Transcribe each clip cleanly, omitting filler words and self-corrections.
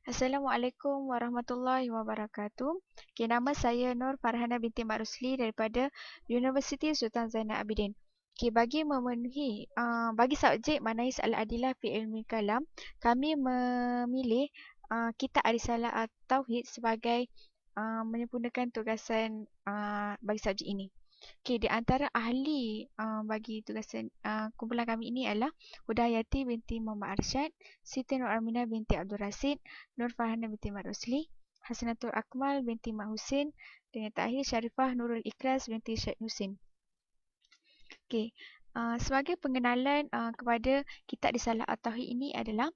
Assalamualaikum warahmatullahi wabarakatuh. Nama saya Nur Farhana binti Mak Rusli daripada Universiti Sultan Zainal Abidin. Bagi subjek Manahis Al-Adilah fi Ilmi Kalam, kami memilih Kitab Arisalah At-Tauhid sebagai menyempurnakan tugasan bagi subjek ini. Di antara ahli bagi tugasan kumpulan kami ini adalah Hudayati binti Muhammad Arsyad, Siti Nur Aminah binti Abdul Rasid, Nur Farhana binti Mat Rosli, Hasanatul Akmal binti Mat Husin, dan yang terakhir Syarifah Nurul Ikhlas binti Syed Husin. Sebagai pengenalan kepada Kitab Risalah At-Tauhid ini adalah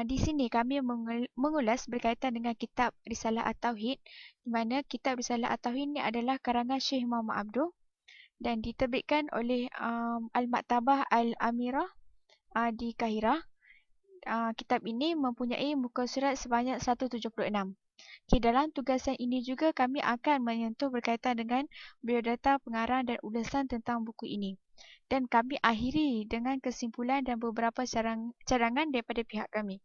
di sini kami mengulas berkaitan dengan Kitab Risalah At-Tauhid, di mana Kitab Risalah At-Tauhid ini adalah karangan Syekh Muhammad Abduh dan diterbitkan oleh Al-Maktabah Al-Amirah di Kahirah. Kitab ini mempunyai muka surat sebanyak 176. Dalam tugasan ini juga kami akan menyentuh berkaitan dengan biodata pengarang dan ulasan tentang buku ini. Dan kami akhiri dengan kesimpulan dan beberapa cadangan daripada pihak kami.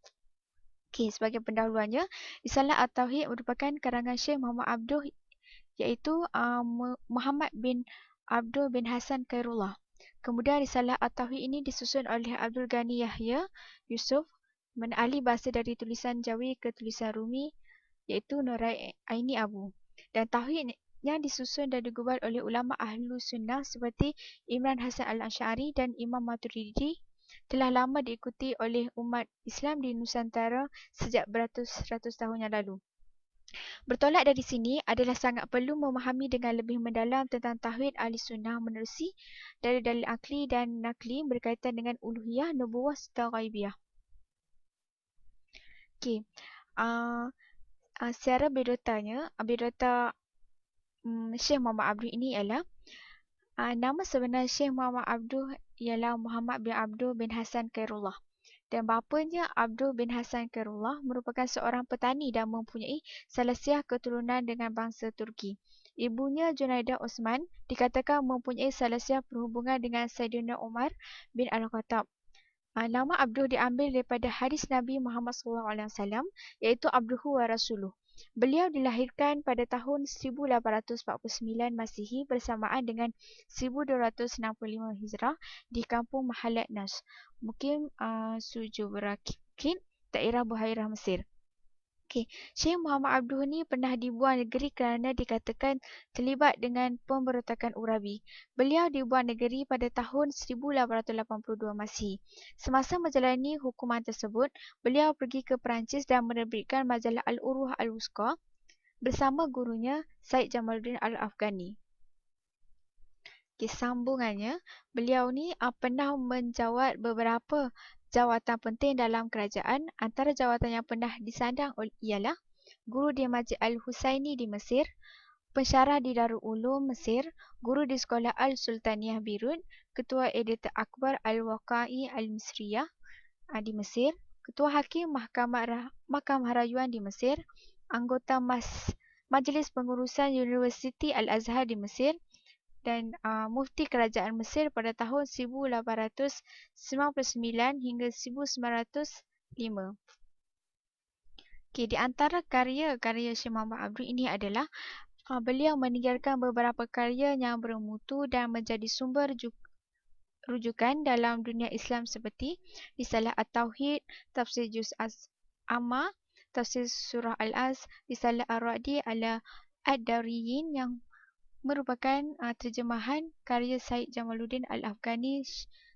Sebagai pendahuluannya, Risalah At-Tauhid merupakan karangan Syekh Muhammad Abduh iaitu Muhammad bin Abdul bin Hasan Khairullah. Kemudian Risalah At-Tauhid ini disusun oleh Abdul Ghani Yahya Yusuf, menalih bahasa dari tulisan Jawi ke tulisan Rumi iaitu Nurai Aini Abu. Dan Tauhid yang disusun dan digubal oleh ulama Ahlu Sunnah seperti Imran Hasan Al-Asy'ari dan Imam Maturidi telah lama diikuti oleh umat Islam di Nusantara sejak beratus-ratus tahun yang lalu. Bertolak dari sini adalah sangat perlu memahami dengan lebih mendalam tentang Tauhid Ahli Sunnah menerusi dari dalil akli dan nakli berkaitan dengan uluhiyah, nubuwah serta ghaibiyah. Secara biodata Syekh Muhammad Abduh ini ialah nama sebenar Syekh Muhammad Abduh ialah Muhammad bin Abdul bin Hasan Khairullah. Dan bapanya Abdul bin Hasan Khairullah merupakan seorang petani dan mempunyai salasiah keturunan dengan bangsa Turki. Ibunya Junaidah Osman dikatakan mempunyai salasiah perhubungan dengan Saidina Umar bin Al-Khattab. Nama Abduh diambil daripada hadis Nabi Muhammad SAW iaitu Abduhu wa Rasuluh. Beliau dilahirkan pada tahun 1849 Masihi bersamaan dengan 1265 Hijrah di kampung Mahalat Nas, Mukim Sujubrakit, daerah Buhairah, Mesir. Syekh Muhammad Abduh ni pernah dibuang negeri kerana dikatakan terlibat dengan pemberontakan Urabi. Beliau dibuang negeri pada tahun 1882 Masihi. Semasa menjalani hukuman tersebut, beliau pergi ke Perancis dan menerbitkan majalah Al-Urwah Al-Wusqa bersama gurunya Said Jamaluddin Al-Afghani. Sambungannya, beliau ni pernah menjawat beberapa jawatan penting dalam kerajaan. Antara jawatan yang pernah disandang ialah guru di Masjid Al-Husaini di Mesir, pensyarah di Darul Ulum Mesir, guru di Sekolah Al-Sultaniyah Beirut, ketua editor akbar Al-Waqai Al-Misriyah di Mesir, ketua hakim Mahkamah Rayuan di Mesir, anggota Majlis Pengurusan Universiti Al-Azhar di Mesir, dan mufti kerajaan Mesir pada tahun 1899 hingga 1905. Di antara karya-karya Syekh Muhammad Abduh ini adalah beliau meninggalkan beberapa karya yang bermutu dan menjadi sumber rujukan dalam dunia Islam seperti Risalah At-Tauhid, Tafsir Juz Amma, Tafsir Surah Al-Az, Risalah Ar-Ra'di ala Ad-Dariyin yang merupakan terjemahan karya Said Jamaluddin Al-Afghani,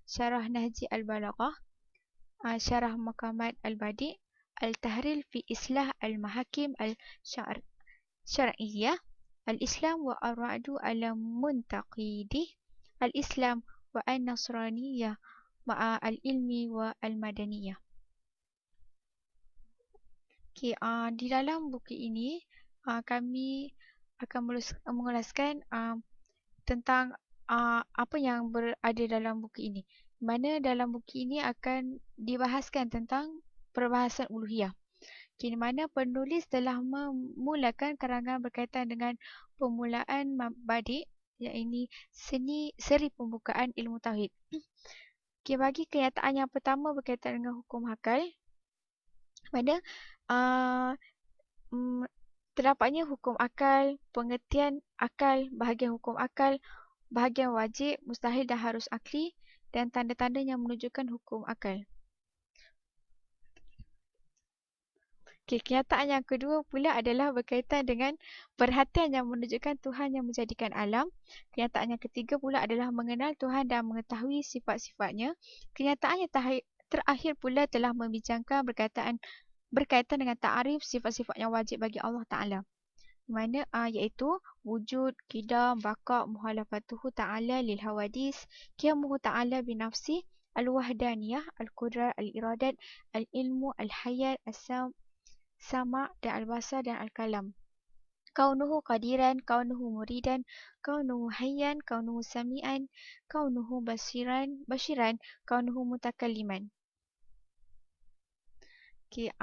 Syarah Nahji Al-Balaghah, Syarah Maqamat Al-Badi', Al-Tahril fi Islah Al-Mahakim Al-Syar'iyyah, Al-Islam wa Ar-Ra'du ala Muntaqidih, Al-Islam wa An-Nasraniyah ma'a Al-Ilmi wa Al-Madaniyah. Di dalam buku ini kami akan mengulaskan tentang apa yang berada dalam buku ini. Mana dalam buku ini akan dibahaskan tentang perbahasan uluhiyah. Di mana penulis telah memulakan karangan berkaitan dengan permulaan mabadi', iaitu seri pembukaan ilmu tauhid. Bagi kenyataan yang pertama berkaitan dengan hukum hakal, mana uh, mm, terdapatnya hukum akal, pengertian akal, bahagian hukum akal, bahagian wajib, mustahil dan harus akli, dan tanda-tanda yang menunjukkan hukum akal. Okay, kenyataan yang kedua pula adalah berkaitan dengan perhatian yang menunjukkan Tuhan yang menjadikan alam. Kenyataan yang ketiga pula adalah mengenal Tuhan dan mengetahui sifat-sifatnya. Kenyataan yang terakhir pula telah membincangkan berkaitan dengan ta'arif sifat-sifat yang wajib bagi Allah Ta'ala. Mana iaitu wujud, qidam, baqa', muhalafatuhu ta'ala lil hawadis, qiyamuhu ta'ala binafsi, al-wahdaniyah, al-qudrat, al-iradat, al-ilmu, al-hayat, sama dan al-basar dan al-kalam. Kaunuhu qadiran, kaunuhu muridan, kaunuhu hayyan, kaunuhu sami'an, kaunuhu bashiran, kaunuhu mutakalliman. Okay,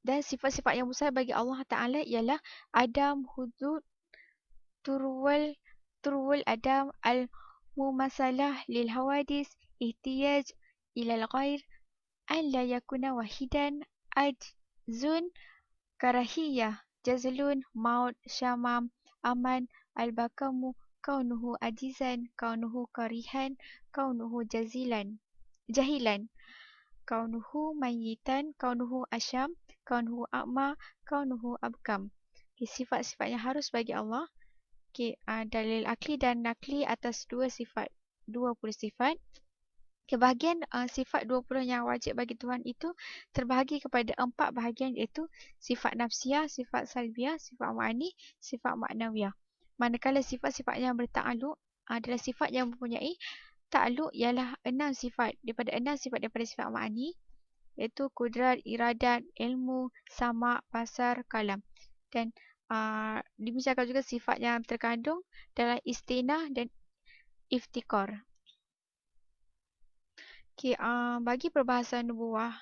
dan sifat-sifat yang besar bagi Allah Ta'ala ialah Adam, hudud, turwal Adam, al-mumasalah lil hawadis, ihtiyaj ilal ghair, an la yakuna wahidan, ajzun, karahiyah, jazlun, maut, syamam, aman, al-bakamu, kaunuhu ajizan, kaunuhu karihan, kaunuhu jahilan, kaunuhu mayitan, kaunuhu asyam, kaunuhu a'ma, kaunuhu abkam. Okay, sifat-sifat yang harus bagi Allah. Okay, dalil akli dan nakli atas 20 sifat. Kebahagian sifat 20 yang wajib bagi Tuhan itu terbahagi kepada 4 bahagian, iaitu sifat nafsiyah, sifat salbiyah, sifat ma'ani, sifat maknawiyah. Manakala sifat-sifat yang bertakluk adalah sifat yang mempunyai takluk ialah 6 sifat daripada sifat ma'ani, iaitu kudrat, iradat, ilmu, sama, basar, kalam. Dan dibincangkan juga sifat yang terkandung dalam istinah dan iftikar. Okay, bagi perbahasan nubuah,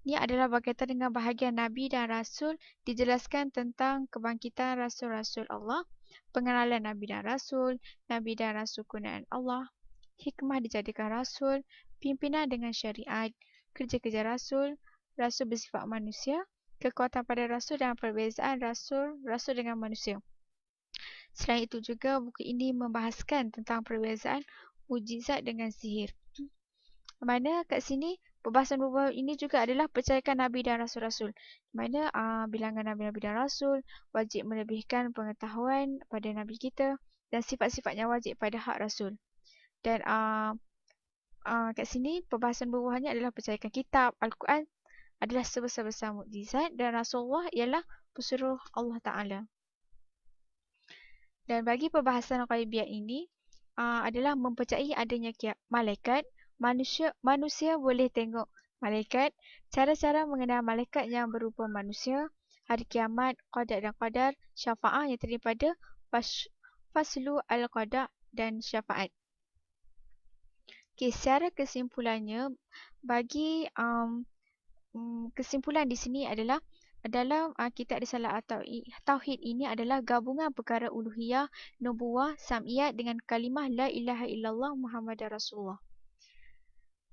ini adalah berkaitan dengan bahagian Nabi dan Rasul, dijelaskan tentang kebangkitan Rasul-Rasul Allah, pengenalan Nabi dan Rasul kunaan Allah, hikmah dijadikan Rasul, pimpinan dengan syariat, kerja-kerja Rasul bersifat manusia, kekuatan pada Rasul dan perbezaan Rasul dengan manusia. Selain itu juga, buku ini membahaskan tentang perbezaan mujizat dengan sihir. Mana kat sini perbahasan nubuah ini juga adalah percayakan Nabi dan Rasul-Rasul. Mana bilangan Nabi-Nabi dan Rasul wajib melebihkan pengetahuan pada Nabi kita dan sifat-sifatnya wajib pada hak Rasul. Dan kat sini perbahasan nubuahnya adalah percayakan kitab Al-Quran adalah sebesar-besar mukjizat dan Rasulullah ialah pesuruh Allah Ta'ala. Dan bagi perbahasan ghaibiyat ini adalah mempercayai adanya malaikat. Manusia boleh tengok malaikat, cara-cara mengenal malaikat yang berupa manusia, hari kiamat, qada dan qadar, syafa'ah yang terdiri pada faslu al-qada dan syafaat. Okay, secara kesimpulannya, bagi kesimpulan di sini adalah dalam kitab Risalah Tauhid ini adalah gabungan perkara uluhiyah, nubuwah, sam'iyat dengan kalimah la ilaha illallah Muhammadar Rasulullah.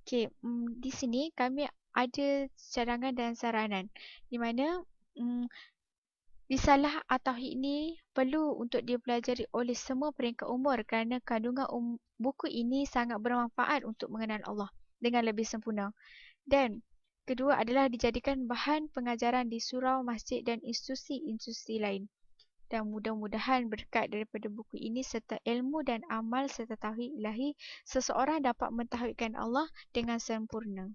Okay, di sini kami ada cadangan dan saranan di mana Risalah At-Tauhid ini perlu untuk dipelajari oleh semua peringkat umur kerana kandungan buku ini sangat bermanfaat untuk mengenal Allah dengan lebih sempurna. Dan kedua adalah dijadikan bahan pengajaran di surau, masjid dan institusi-institusi lain. Dan mudah-mudahan berkat daripada buku ini serta ilmu dan amal serta tauhid ilahi, seseorang dapat mentauhidkan Allah dengan sempurna.